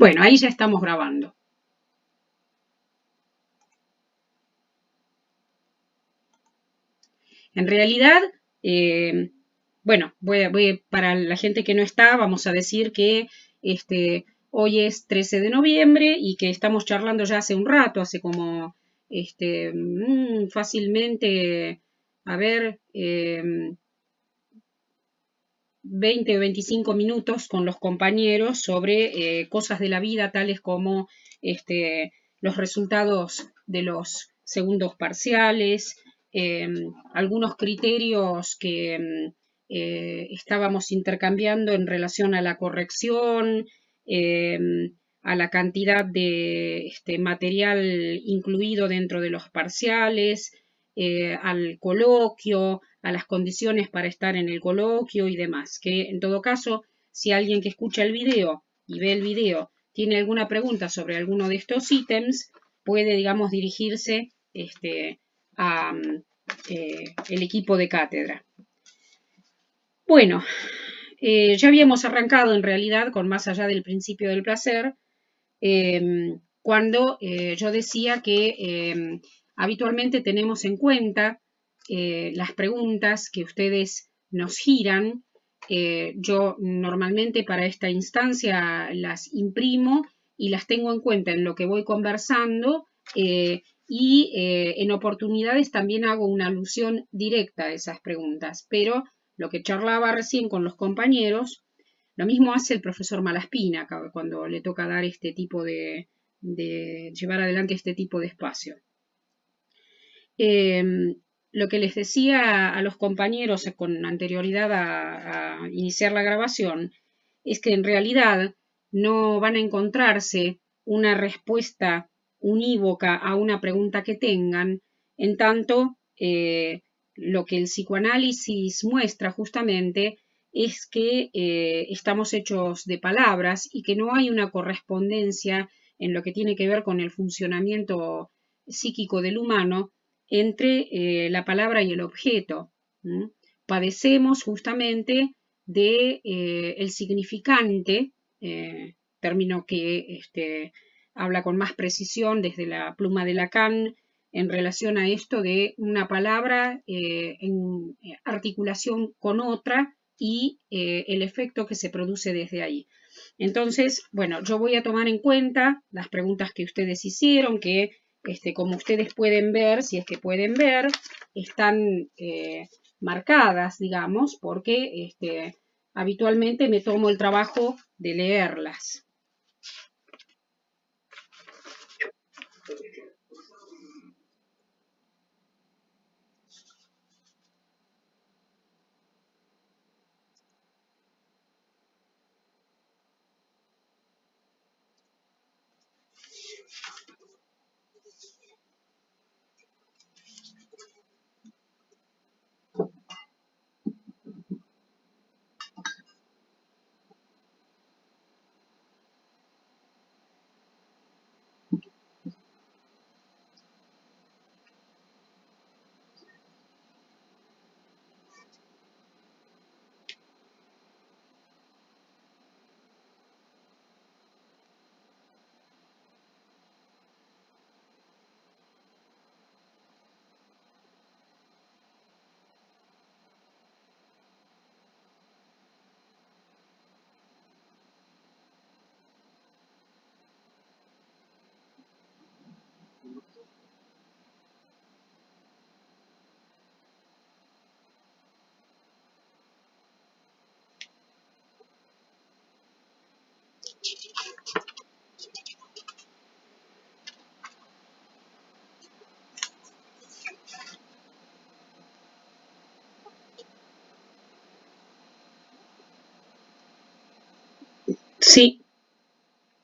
Bueno, ahí ya estamos grabando. En realidad, bueno, para la gente que no está, vamos a decir que hoy es 13 de noviembre y que estamos charlando ya hace un rato, hace como fácilmente, a ver, 20 o 25 minutos con los compañeros sobre cosas de la vida, tales como los resultados de los segundos parciales, eh, algunos criterios que estábamos intercambiando en relación a la corrección, eh, a la cantidad de material incluido dentro de los parciales, al coloquio, a las condiciones para estar en el coloquio y demás. Que en todo caso, si alguien que escucha el video y ve el video tiene alguna pregunta sobre alguno de estos ítems, puede, digamos, dirigirse a el equipo de cátedra. Bueno, ya habíamos arrancado en realidad con Más allá del principio del placer, cuando yo decía que habitualmente tenemos en cuenta las preguntas que ustedes nos giran. Yo normalmente para esta instancia las imprimo y las tengo en cuenta en lo que voy conversando y en oportunidades también hago una alusión directa a esas preguntas, pero lo que charlaba recién con los compañeros, lo mismo hace el profesor Malaspina cuando le toca dar este tipo de llevar adelante este tipo de espacio. Lo que les decía a los compañeros con anterioridad a iniciar la grabación es que en realidad no van a encontrarse una respuesta unívoca a una pregunta que tengan, en tanto lo que el psicoanálisis muestra justamente es que estamos hechos de palabras y que no hay una correspondencia en lo que tiene que ver con el funcionamiento psíquico del humano entre la palabra y el objeto. Padecemos justamente de el significante, término que habla con más precisión desde la pluma de Lacan en relación a esto de una palabra en articulación con otra y el efecto que se produce desde ahí. Entonces, bueno, yo voy a tomar en cuenta las preguntas que ustedes hicieron, que como ustedes pueden ver, si es que pueden ver, están marcadas, digamos, porque habitualmente me tomo el trabajo de leerlas.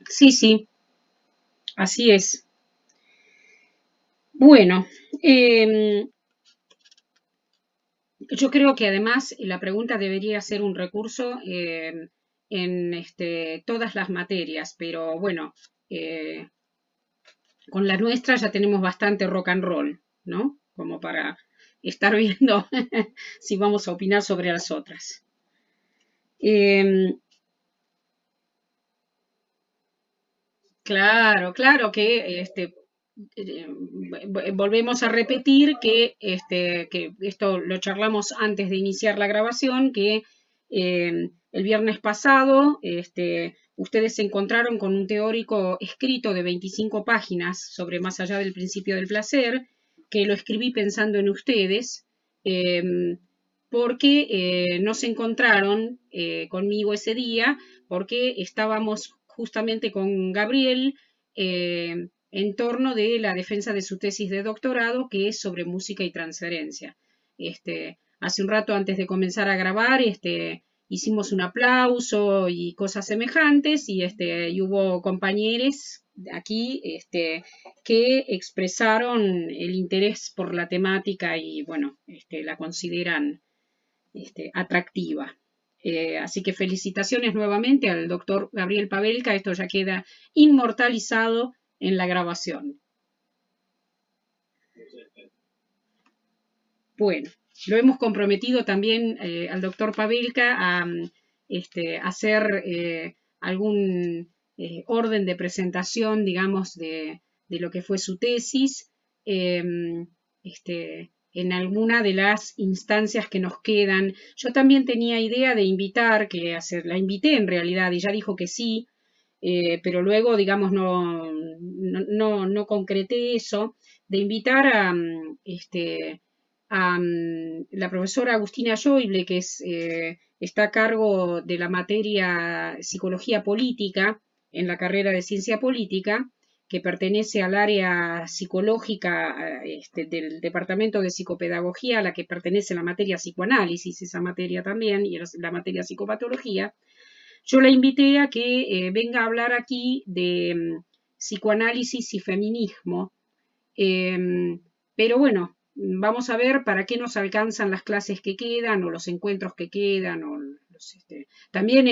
Sí, sí, así es. Bueno, yo creo que además la pregunta debería ser un recurso en todas las materias, pero bueno, con la nuestra ya tenemos bastante rock and roll, ¿no? Como para estar viendo si vamos a opinar sobre las otras. Claro, claro que volvemos a repetir que esto lo charlamos antes de iniciar la grabación, que el viernes pasado ustedes se encontraron con un teórico escrito de 25 páginas sobre Más allá del principio del placer, que lo escribí pensando en ustedes, porque no se encontraron conmigo ese día, porque estábamos justamente con Gabriel en torno de la defensa de su tesis de doctorado, que es sobre música y transferencia. Hace un rato antes de comenzar a grabar, hicimos un aplauso y cosas semejantes, y hubo compañeros aquí que expresaron el interés por la temática y, bueno, la consideran atractiva. Así que felicitaciones nuevamente al doctor Gabriel Pavelka. Esto ya queda inmortalizado en la grabación. Bueno, lo hemos comprometido también al doctor Pavelka a hacer algún orden de presentación, digamos, de lo que fue su tesis. En alguna de las instancias que nos quedan. Yo también tenía idea de invitar, la invité en realidad y ya dijo que sí, pero luego, digamos, no concreté eso, de invitar a la profesora Agustina Schäuble, que está a cargo de la materia Psicología Política en la carrera de Ciencia Política, que pertenece al área psicológica del Departamento de Psicopedagogía, a la que pertenece la materia psicoanálisis, esa materia también, y la materia psicopatología. Yo la invité a que venga a hablar aquí de psicoanálisis y feminismo, pero bueno, vamos a ver para qué nos alcanzan las clases que quedan o los encuentros que quedan. También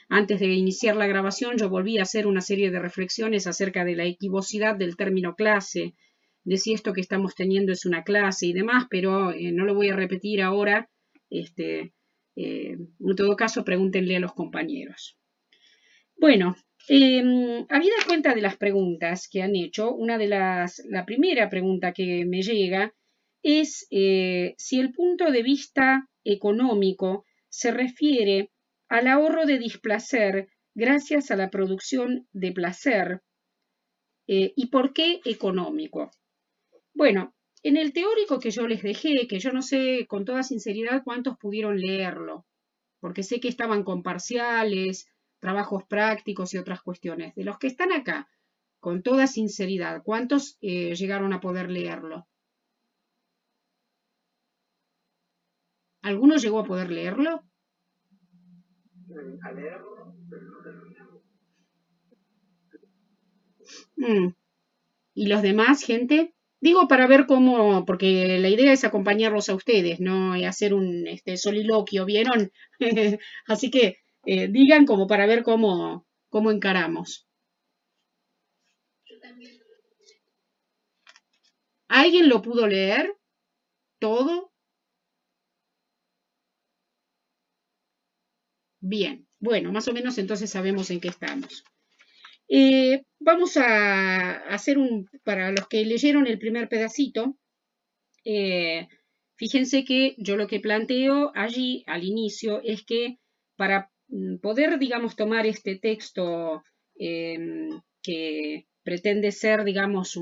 antes de iniciar la grabación yo volví a hacer una serie de reflexiones acerca de la equivocidad del término clase, de si esto que estamos teniendo es una clase y demás, pero no lo voy a repetir ahora. En todo caso, pregúntenle a los compañeros. Bueno, habida cuenta de las preguntas que han hecho, la primera pregunta que me llega es si el punto de vista económico se refiere al ahorro de displacer gracias a la producción de placer y por qué económico. Bueno, en el teórico que yo les dejé, que yo no sé con toda sinceridad cuántos pudieron leerlo, porque sé que estaban con parciales, trabajos prácticos y otras cuestiones. De los que están acá, con toda sinceridad, ¿cuántos llegaron a poder leerlo? ¿Alguno llegó a poder leerlo? Mm. ¿Y los demás, gente? Digo para ver cómo, porque la idea es acompañarlos a ustedes, no hacer un soliloquio, ¿vieron? Así que digan como para ver cómo encaramos. ¿Alguien lo pudo leer? ¿Todo? Bien, bueno, más o menos entonces sabemos en qué estamos. Vamos a hacer para los que leyeron el primer pedacito, fíjense que yo lo que planteo allí al inicio es que para poder, digamos, tomar este texto que pretende ser, digamos,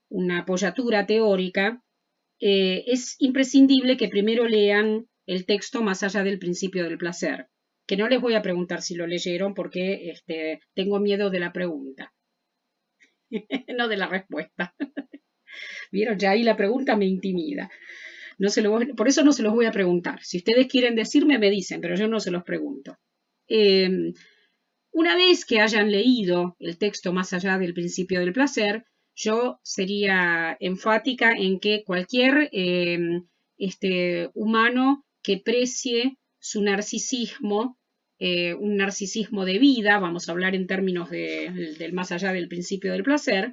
una apoyatura teórica, es imprescindible que primero lean el texto Más allá del principio del placer, que no les voy a preguntar si lo leyeron porque tengo miedo de la pregunta, no de la respuesta. ¿Vieron? Ya ahí la pregunta me intimida. Por eso no se los voy a preguntar. Si ustedes quieren decirme, me dicen, pero yo no se los pregunto. Una vez que hayan leído el texto Más allá del principio del placer, yo sería enfática en que cualquier humano que precie su narcisismo, un narcisismo de vida, vamos a hablar en términos del más allá del principio del placer,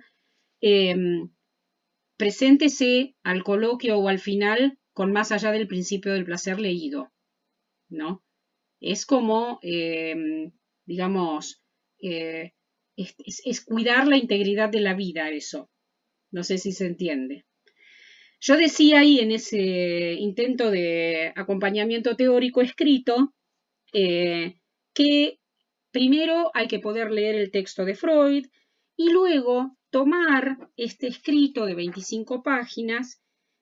preséntese al coloquio o al final con más allá del principio del placer leído, ¿no? Es como, digamos, es cuidar la integridad de la vida, eso. No sé si se entiende. Yo decía ahí en ese intento de acompañamiento teórico escrito que primero hay que poder leer el texto de Freud y luego tomar este escrito de 25 páginas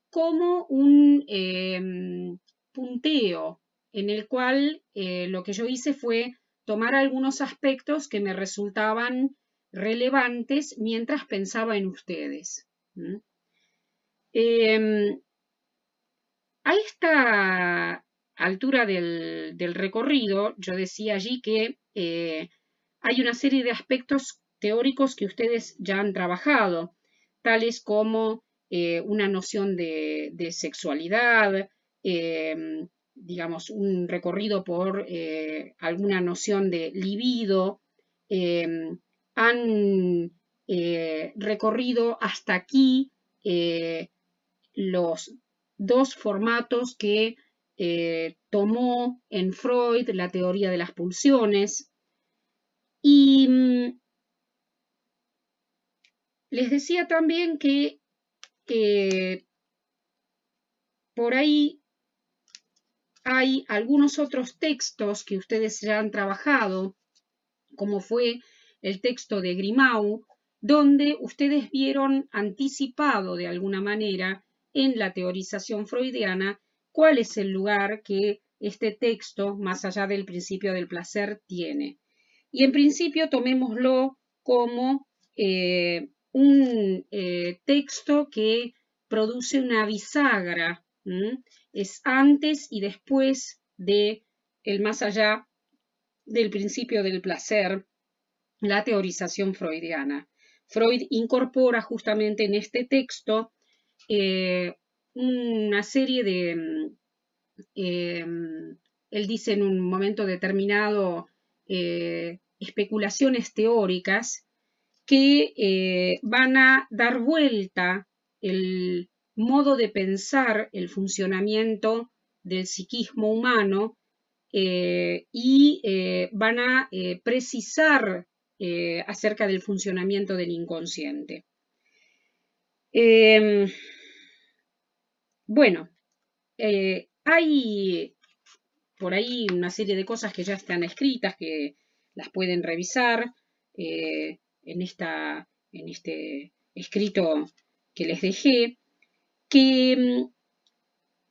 como un punteo en el cual lo que yo hice fue tomar algunos aspectos que me resultaban relevantes mientras pensaba en ustedes. A esta altura del recorrido, yo decía allí que hay una serie de aspectos teóricos que ustedes ya han trabajado, tales como una noción de sexualidad, digamos, un recorrido por alguna noción de libido, han recorrido hasta aquí los dos formatos que tomó en Freud la teoría de las pulsiones. Y les decía también que por ahí hay algunos otros textos que ustedes ya han trabajado, como fue el texto de Grimau, donde ustedes vieron anticipado de alguna manera en la teorización freudiana cuál es el lugar que este texto, más allá del principio del placer, tiene. Y en principio tomémoslo como un texto que produce una bisagra, es antes y después de el más allá del principio del placer, la teorización freudiana. Freud incorpora justamente en este texto una serie de, él dice en un momento determinado, especulaciones teóricas que van a dar vuelta el modo de pensar el funcionamiento del psiquismo humano y van a precisar acerca del funcionamiento del inconsciente. Bueno, hay por ahí una serie de cosas que ya están escritas, que las pueden revisar en este escrito que les dejé, que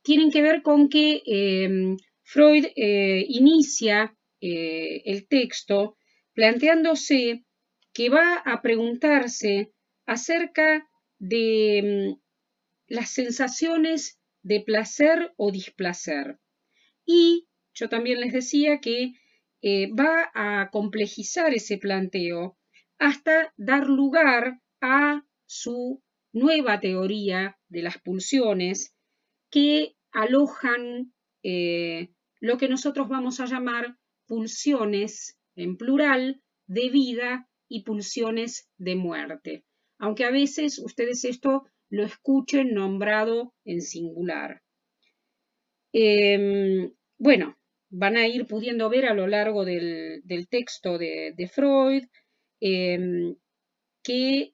tienen que ver con que Freud inicia el texto planteándose que va a preguntarse acerca de las sensaciones de placer o displacer. Y yo también les decía que va a complejizar ese planteo hasta dar lugar a su nueva teoría de las pulsiones que alojan lo que nosotros vamos a llamar pulsiones en plural de vida y pulsiones de muerte, aunque a veces ustedes esto lo escuchen nombrado en singular. Bueno, van a ir pudiendo ver a lo largo del texto de Freud que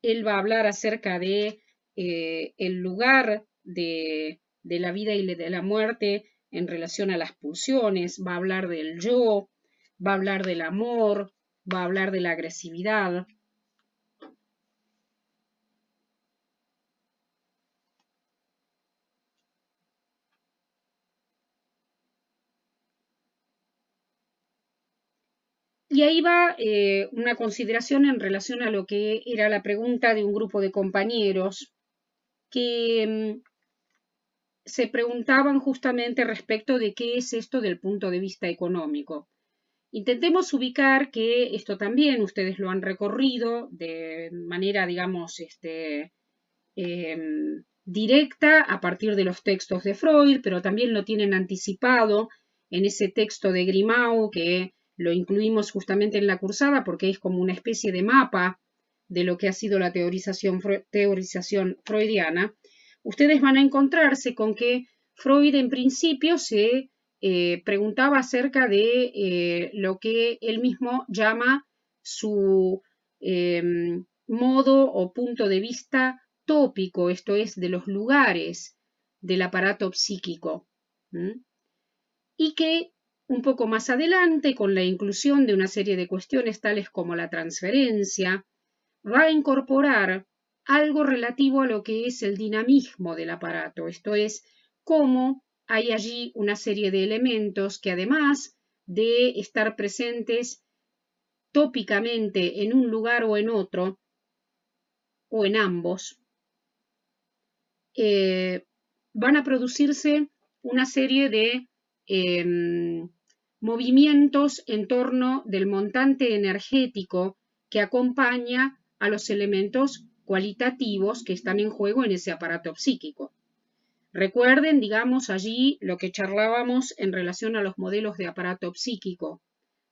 él va a hablar acerca de el lugar de la vida y de la muerte en relación a las pulsiones, va a hablar del yo, va a hablar del amor, va a hablar de la agresividad. Y ahí va una consideración en relación a lo que era la pregunta de un grupo de compañeros que se preguntaban justamente respecto de qué es esto del punto de vista económico. Intentemos ubicar que esto también ustedes lo han recorrido de manera, digamos, directa a partir de los textos de Freud, pero también lo tienen anticipado en ese texto de Grimau que lo incluimos justamente en la cursada porque es como una especie de mapa de lo que ha sido la teorización freudiana. Ustedes van a encontrarse con que Freud en principio se preguntaba acerca de lo que él mismo llama su modo o punto de vista tópico, esto es, de los lugares del aparato psíquico. Y que un poco más adelante, con la inclusión de una serie de cuestiones tales como la transferencia, va a incorporar algo relativo a lo que es el dinamismo del aparato, esto es, cómo hay allí una serie de elementos que además de estar presentes tópicamente en un lugar o en otro, o en ambos, van a producirse una serie de movimientos en torno del montante energético que acompaña a los elementos cualitativos que están en juego en ese aparato psíquico. Recuerden, digamos, allí lo que charlábamos en relación a los modelos de aparato psíquico.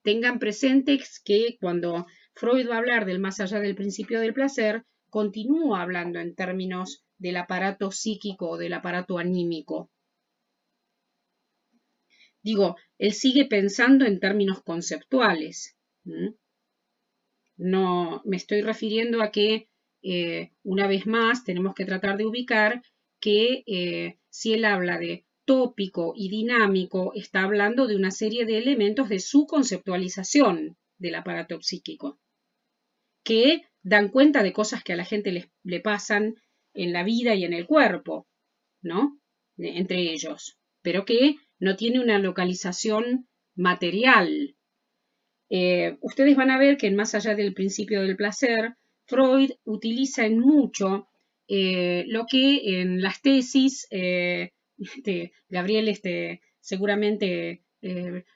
Tengan presentes que cuando Freud va a hablar del más allá del principio del placer, continúa hablando en términos del aparato psíquico o del aparato anímico. Digo, él sigue pensando en términos conceptuales. No me estoy refiriendo a que, una vez más, tenemos que tratar de ubicar que si él habla de tópico y dinámico, está hablando de una serie de elementos de su conceptualización del aparato psíquico, que dan cuenta de cosas que a la gente le pasan en la vida y en el cuerpo, ¿no? Entre ellos, pero que no tiene una localización material. Ustedes van a ver que en Más allá del principio del placer, Freud utiliza en mucho lo que en las tesis, Gabriel seguramente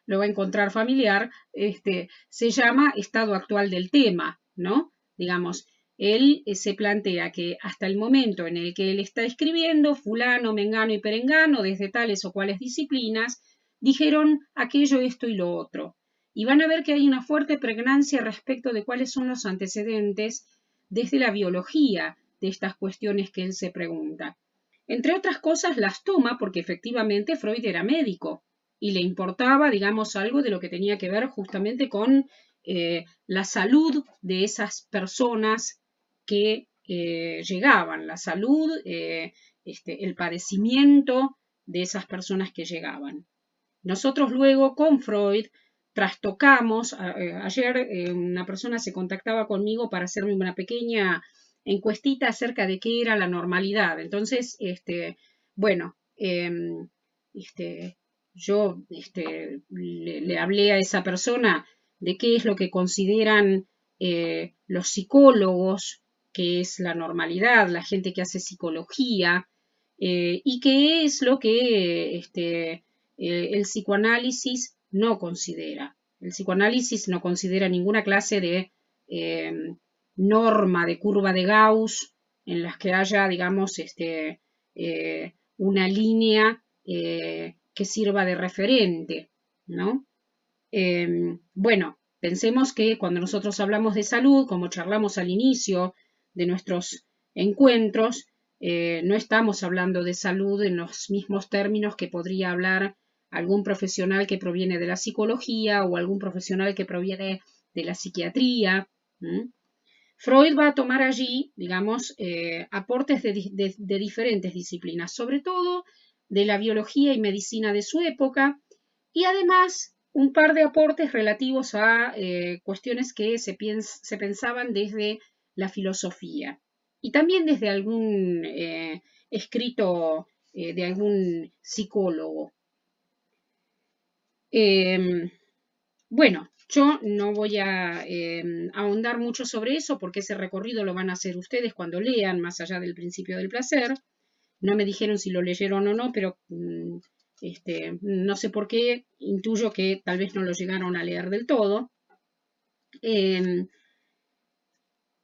lo va a encontrar familiar, se llama estado actual del tema, ¿no? Digamos, él se plantea que hasta el momento en el que él está escribiendo, fulano, mengano y perengano, desde tales o cuales disciplinas, dijeron aquello, esto y lo otro. Y van a ver que hay una fuerte pregnancia respecto de cuáles son los antecedentes desde la biología de estas cuestiones que él se pregunta. Entre otras cosas las toma porque efectivamente Freud era médico y le importaba, digamos, algo de lo que tenía que ver justamente con la salud de esas personas que llegaban, la salud, el padecimiento de esas personas que llegaban. Nosotros luego con Freud trastocamos, ayer una persona se contactaba conmigo para hacerme una pequeña encuestita acerca de qué era la normalidad. Entonces, bueno, yo le hablé a esa persona de qué es lo que consideran los psicólogos, que es la normalidad, la gente que hace psicología, y qué es lo que el psicoanálisis no considera. El psicoanálisis no considera ninguna clase de norma de curva de Gauss en las que haya, digamos, una línea que sirva de referente, ¿no? Bueno, pensemos que cuando nosotros hablamos de salud, como charlamos al inicio de nuestros encuentros, no estamos hablando de salud en los mismos términos que podría hablar algún profesional que proviene de la psicología o algún profesional que proviene de la psiquiatría. Freud va a tomar allí, digamos, aportes de diferentes disciplinas, sobre todo de la biología y medicina de su época, y además un par de aportes relativos a cuestiones que se pensaban desde la filosofía y también desde algún escrito de algún psicólogo. Bueno, yo no voy a ahondar mucho sobre eso porque ese recorrido lo van a hacer ustedes cuando lean Más allá del principio del placer. No me dijeron si lo leyeron o no, pero no sé por qué, intuyo que tal vez no lo llegaron a leer del todo.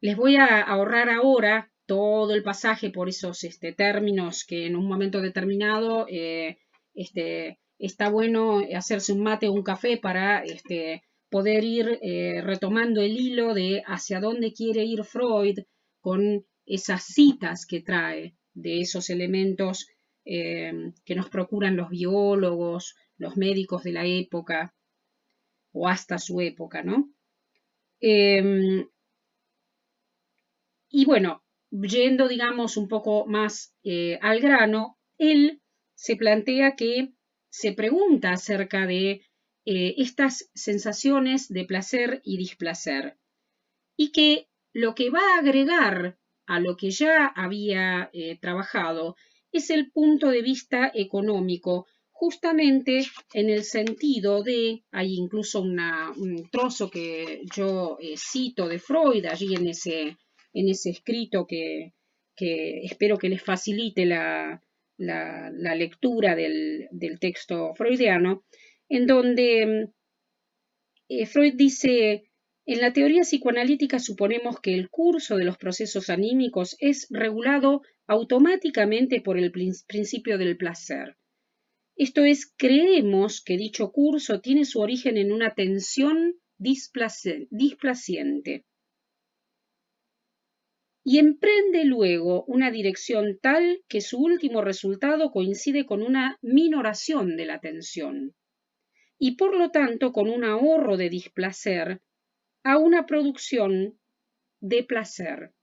Les voy a ahorrar ahora todo el pasaje por esos términos que en un momento determinado está bueno hacerse un mate o un café para poder ir retomando el hilo de hacia dónde quiere ir Freud con esas citas que trae de esos elementos que nos procuran los biólogos, los médicos de la época o hasta su época, ¿no? Y bueno, yendo, digamos, un poco más al grano, él se plantea que se pregunta acerca de estas sensaciones de placer y displacer, y que lo que va a agregar a lo que ya había trabajado es el punto de vista económico, justamente en el sentido de, hay incluso un trozo que yo cito de Freud allí en ese escrito que espero que les facilite la lectura del texto freudiano, en donde Freud dice, en la teoría psicoanalítica suponemos que el curso de los procesos anímicos es regulado automáticamente por el principio del placer. Esto es, creemos que dicho curso tiene su origen en una tensión displaciente y emprende luego una dirección tal que su último resultado coincide con una minoración de la tensión y por lo tanto con un ahorro de displacer a una producción de placer.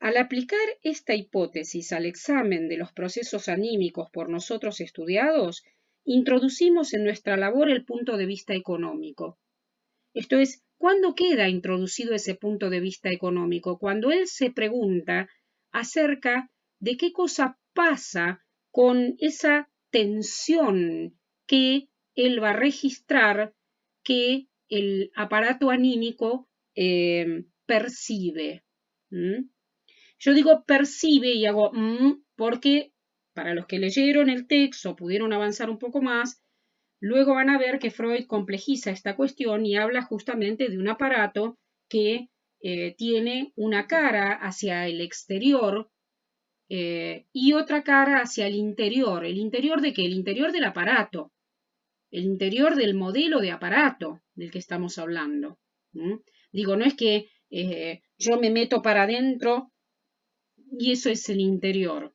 Al aplicar esta hipótesis al examen de los procesos anímicos por nosotros estudiados, introducimos en nuestra labor el punto de vista económico. Esto es, ¿cuándo queda introducido ese punto de vista económico? Cuando él se pregunta acerca de qué cosa pasa con esa tensión que él va a registrar que el aparato anímico percibe. Yo digo percibe y hago porque para los que leyeron el texto pudieron avanzar un poco más, luego van a ver que Freud complejiza esta cuestión y habla justamente de un aparato que tiene una cara hacia el exterior y otra cara hacia el interior. ¿El interior de qué? El interior del aparato, el interior del modelo de aparato del que estamos hablando. Digo, no es que yo me meto para adentro y eso es el interior.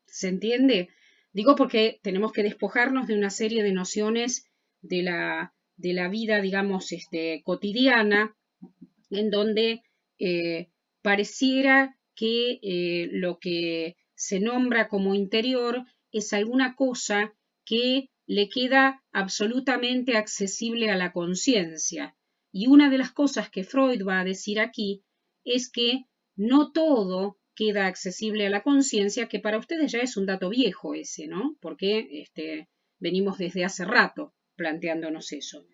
¿Se entiende? Digo porque tenemos que despojarnos de una serie de nociones de la vida, digamos, cotidiana, en donde pareciera que lo que se nombra como interior es alguna cosa que le queda absolutamente accesible a la conciencia. Y una de las cosas que Freud va a decir aquí es que no todo queda accesible a la conciencia, que para ustedes ya es un dato viejo ese, ¿no? Porque venimos desde hace rato planteándonos eso.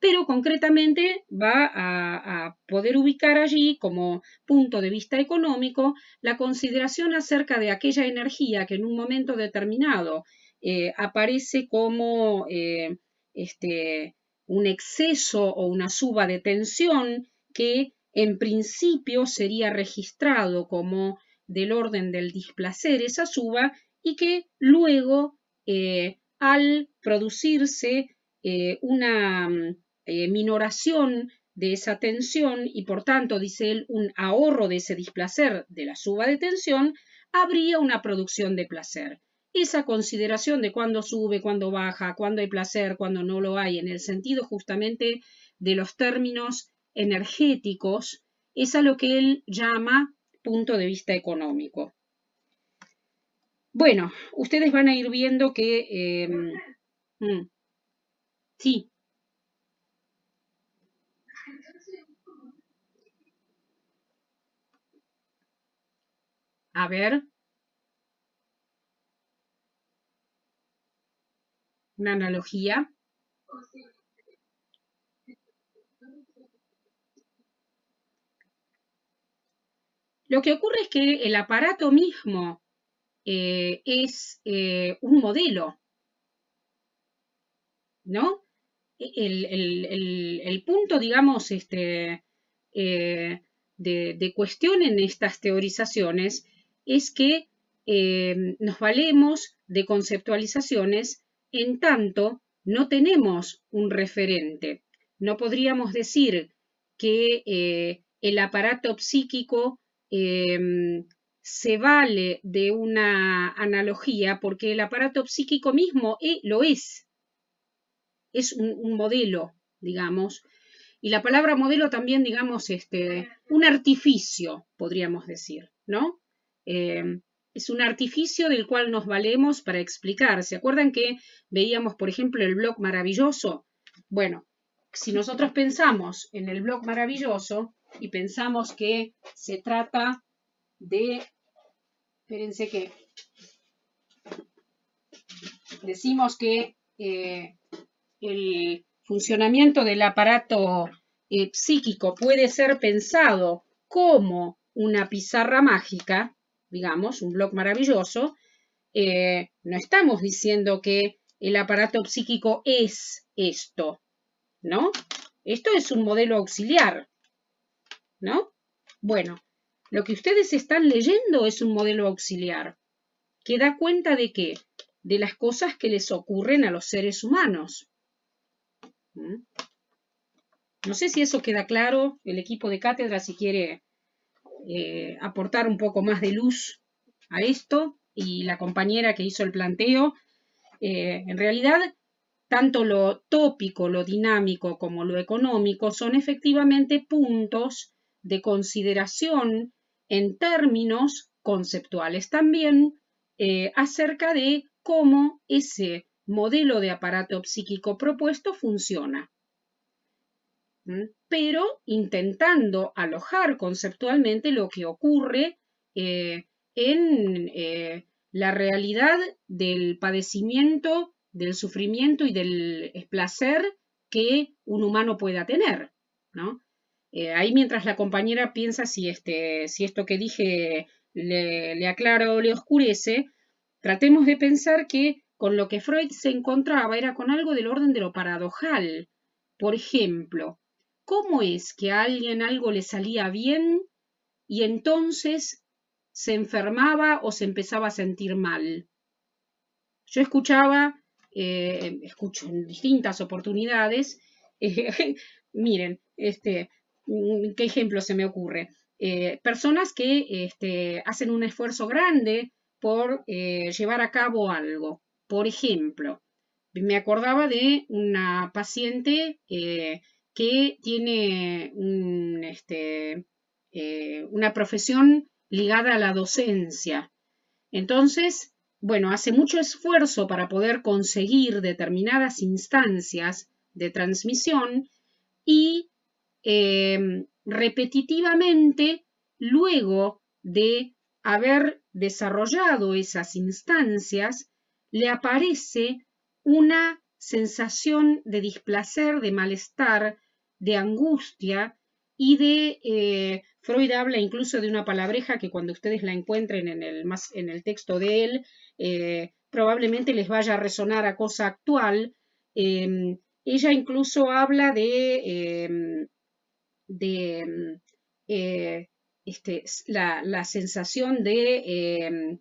Pero concretamente va a poder ubicar allí como punto de vista económico la consideración acerca de aquella energía que en un momento determinado aparece como un exceso o una suba de tensión que en principio sería registrado como del orden del displacer esa suba y que luego al producirse una minoración de esa tensión y por tanto, dice él, un ahorro de ese displacer de la suba de tensión, habría una producción de placer. Esa consideración de cuándo sube, cuándo baja, cuándo hay placer, cuándo no lo hay, en el sentido justamente de los términos energéticos, es a lo que él llama punto de vista económico. Bueno, ustedes van a ir viendo que sí. A ver, una analogía. Lo que ocurre es que el aparato mismo es un modelo, ¿no? El punto, digamos, de cuestión en estas teorizaciones es que nos valemos de conceptualizaciones en tanto no tenemos un referente. No podríamos decir que el aparato psíquico se vale de una analogía porque el aparato psíquico mismo lo es un modelo, digamos, y la palabra modelo también, digamos, un artificio, podríamos decir, ¿no? Es un artificio del cual nos valemos para explicar. ¿Se acuerdan que veíamos, por ejemplo, el blog maravilloso? Bueno, si nosotros pensamos en el blog maravilloso y pensamos que se trata de, espérense que decimos que el funcionamiento del aparato psíquico puede ser pensado como una pizarra mágica, digamos, un blog maravilloso, no estamos diciendo que el aparato psíquico es esto, ¿no? Esto es un modelo auxiliar, ¿no? Bueno, lo que ustedes están leyendo es un modelo auxiliar que da cuenta de qué, de las cosas que les ocurren a los seres humanos. No sé si eso queda claro, el equipo de cátedra si quiere aportar un poco más de luz a esto y la compañera que hizo el planteo. En realidad, tanto lo tópico, lo dinámico como lo económico son efectivamente puntos de consideración en términos conceptuales también acerca de cómo ese modelo de aparato psíquico propuesto funciona, pero intentando alojar conceptualmente lo que ocurre en la realidad del padecimiento, del sufrimiento y del placer que un humano pueda tener, ¿no? Ahí mientras la compañera piensa si esto que dije le aclara o le oscurece, tratemos de pensar que con lo que Freud se encontraba era con algo del orden de lo paradojal. Por ejemplo, ¿cómo es que a alguien algo le salía bien y entonces se enfermaba o se empezaba a sentir mal? Yo escucho en distintas oportunidades, miren, ¿qué ejemplo se me ocurre? Personas que hacen un esfuerzo grande por llevar a cabo algo. Por ejemplo, me acordaba de una paciente que tiene una profesión ligada a la docencia. Entonces, bueno, hace mucho esfuerzo para poder conseguir determinadas instancias de transmisión y repetitivamente, luego de haber desarrollado esas instancias, le aparece una sensación de displacer, de malestar, de angustia y Freud habla incluso de una palabreja que cuando ustedes la encuentren en el texto de él, probablemente les vaya a resonar a cosa actual. Ella incluso habla de la sensación de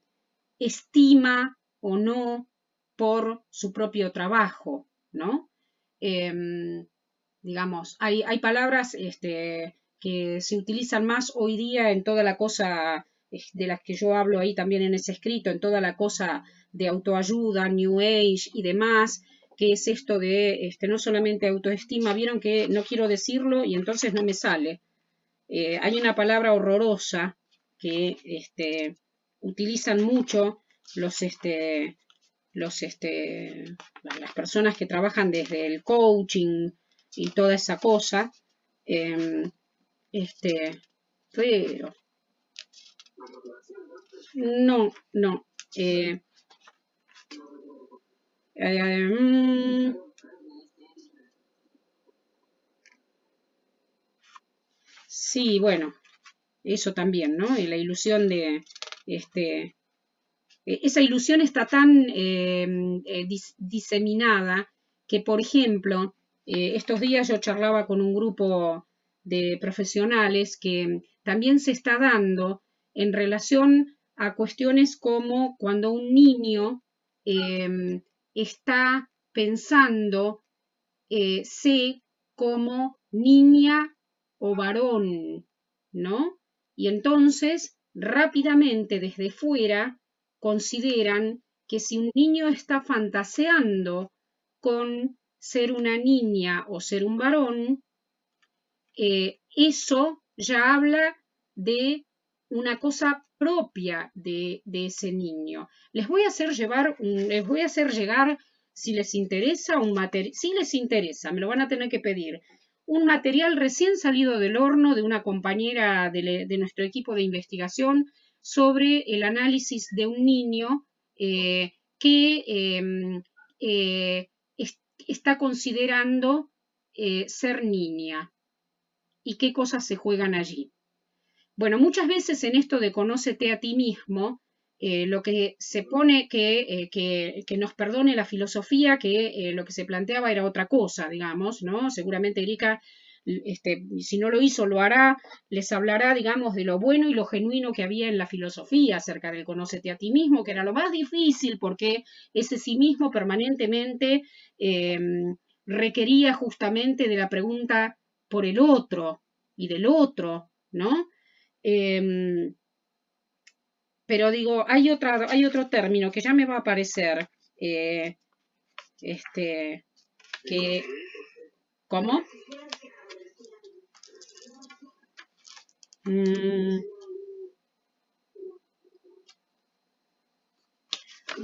estima o no por su propio trabajo, ¿no? Digamos, hay palabras que se utilizan más hoy día en toda la cosa de las que yo hablo ahí también en ese escrito, en toda la cosa de autoayuda, New Age y demás, que es esto de no solamente autoestima, vieron que no quiero decirlo y entonces no me sale. Hay una palabra horrorosa que utilizan mucho las personas que trabajan desde el coaching y toda esa cosa, pero no. Sí, bueno, eso también, ¿no? Y la ilusión de, esa ilusión está tan diseminada que, por ejemplo, estos días yo charlaba con un grupo de profesionales que también se está dando en relación a cuestiones como cuando un niño está pensando sé como niña o varón, ¿no? Y entonces rápidamente desde fuera consideran que si un niño está fantaseando con ser una niña o ser un varón, eso ya habla de una cosa propia de ese niño. Les voy a hacer llegar, si les interesa, un material, si les interesa, me lo van a tener que pedir, un material recién salido del horno de una compañera de nuestro equipo de investigación sobre el análisis de un niño que está considerando ser niña y qué cosas se juegan allí. Bueno, muchas veces en esto de conócete a ti mismo, lo que se pone que nos perdone la filosofía, que lo que se planteaba era otra cosa, digamos, ¿no? Seguramente Erika, si no lo hizo, lo hará, les hablará, digamos, de lo bueno y lo genuino que había en la filosofía acerca del conócete a ti mismo, que era lo más difícil porque ese sí mismo permanentemente requería justamente de la pregunta por el otro y del otro, ¿no? Pero digo, hay otro término que ya me va a aparecer, que, ¿cómo?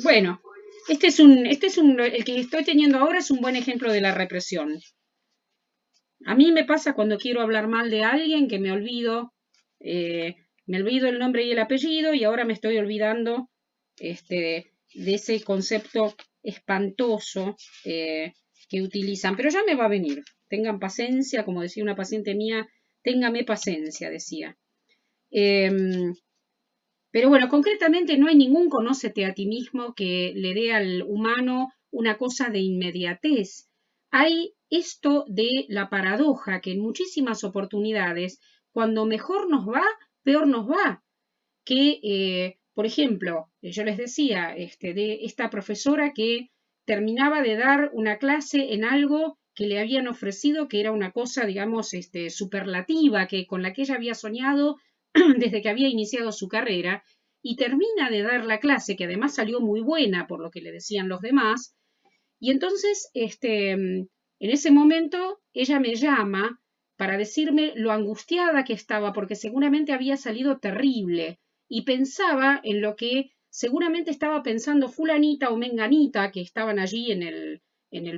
Bueno, el que estoy teniendo ahora es un buen ejemplo de la represión. A mí me pasa cuando quiero hablar mal de alguien que me olvido el nombre y el apellido y ahora me estoy olvidando de ese concepto espantoso que utilizan. Pero ya me va a venir. Tengan paciencia, como decía una paciente mía, téngame paciencia, decía. Pero bueno, concretamente no hay ningún conócete a ti mismo que le dé al humano una cosa de inmediatez. Hay esto de la paradoja que en muchísimas oportunidades, cuando mejor nos va, peor nos va. Que, por ejemplo, yo les decía de esta profesora que terminaba de dar una clase en algo que le habían ofrecido, que era una cosa, digamos, superlativa, que con la que ella había soñado desde que había iniciado su carrera, y termina de dar la clase, que además salió muy buena por lo que le decían los demás, y entonces, en ese momento, ella me llama para decirme lo angustiada que estaba, porque seguramente había salido terrible, y pensaba en lo que seguramente estaba pensando fulanita o menganita que estaban allí en el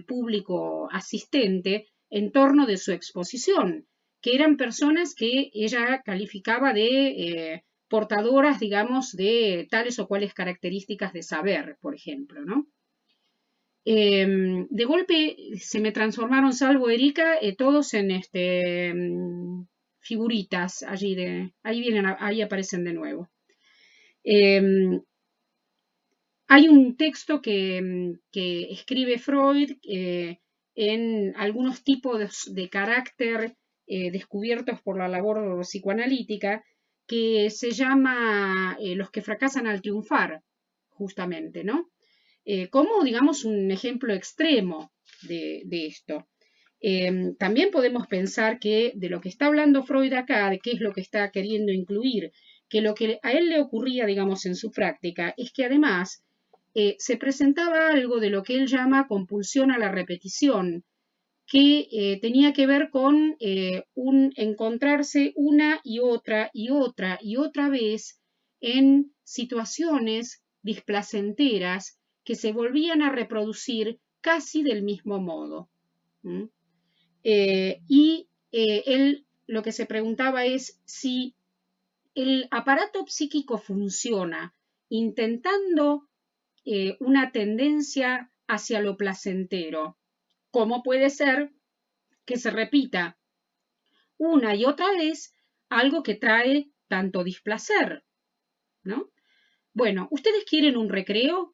público asistente en torno de su exposición, que eran personas que ella calificaba de portadoras, digamos, de tales o cuales características de saber, por ejemplo, ¿no? De golpe se me transformaron, salvo Erika, todos en figuritas allí ahí vienen, ahí aparecen de nuevo. Hay un texto que escribe Freud en algunos tipos de carácter descubiertos por la labor psicoanalítica que se llama Los que fracasan al triunfar, justamente, ¿no? Como, digamos, un ejemplo extremo de esto. También podemos pensar que de lo que está hablando Freud acá, de qué es lo que está queriendo incluir, que lo que a él le ocurría, digamos, en su práctica, es que además se presentaba algo de lo que él llama compulsión a la repetición, que tenía que ver con un encontrarse una y otra y otra y otra vez en situaciones displacenteras que se volvían a reproducir casi del mismo modo. Él lo que se preguntaba es si el aparato psíquico funciona intentando una tendencia hacia lo placentero. ¿Cómo puede ser que se repita una y otra vez algo que trae tanto displacer? ¿No? Bueno, ¿ustedes quieren un recreo?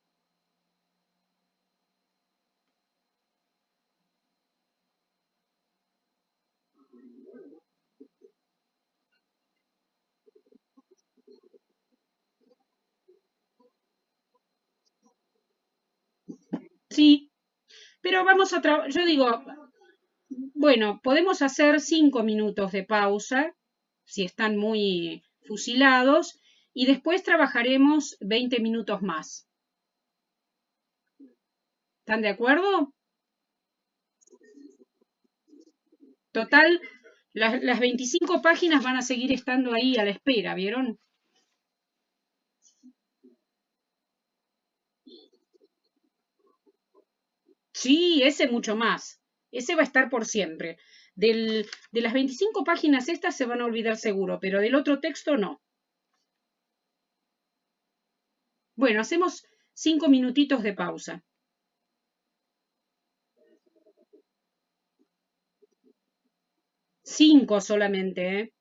Sí, pero vamos a yo digo, bueno, podemos hacer 5 minutos de pausa, si están muy fusilados, y después trabajaremos 20 minutos más. ¿Están de acuerdo? Total, las 25 páginas van a seguir estando ahí a la espera, ¿vieron? Sí, ese mucho más. Ese va a estar por siempre. De las 25 páginas estas se van a olvidar seguro, pero del otro texto no. Bueno, hacemos 5 minutitos de pausa. 5 solamente, ¿eh?